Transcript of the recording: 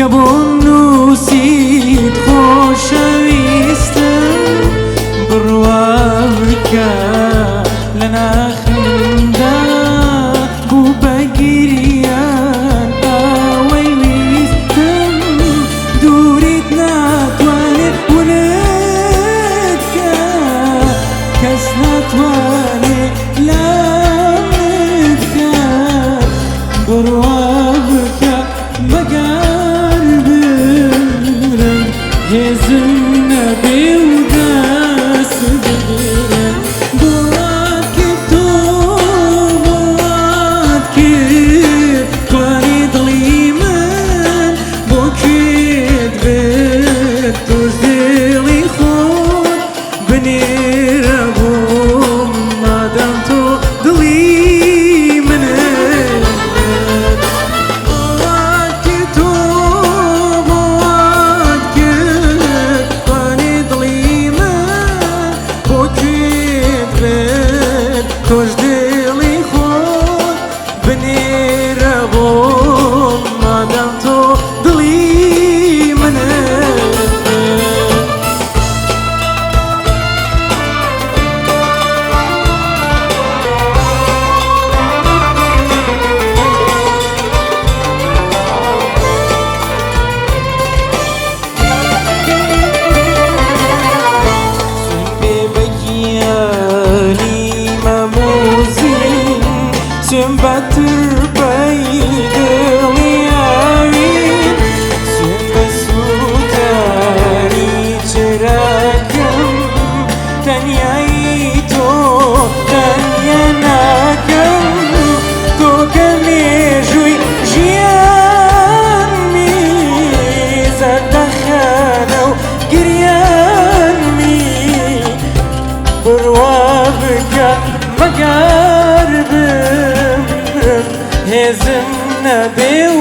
کە بۆ نووسیت خۆشەویستم بڕوا بکە لە ناخمدا بوو بە گریان ئاوەی ویستم دووریت ناتوانێت ونت کە کەس ناتوانێت لامت کە بڕوا بکە بەگار برم هێزم نەبێ و دەست بگیرم بۆات کرد تۆ بۆات کرد توانی دڵی من بۆ کوێت برد تۆش دڵی خۆت بنێرە بۆم مادام تۆ دڵی تۆش دڵی خۆت بنێرە بۆم مادام تۆ دڵی منت سوێن بەتر بەیدڵی ئاوین سوێن بە سووتاری چراکەم تەنیایی تۆ تەنیا ناکەم تۆ کە مێژووی ژیانمی زەردەخەنە و گریانمی بڕوا بکە بەگار هێزم نەبێ و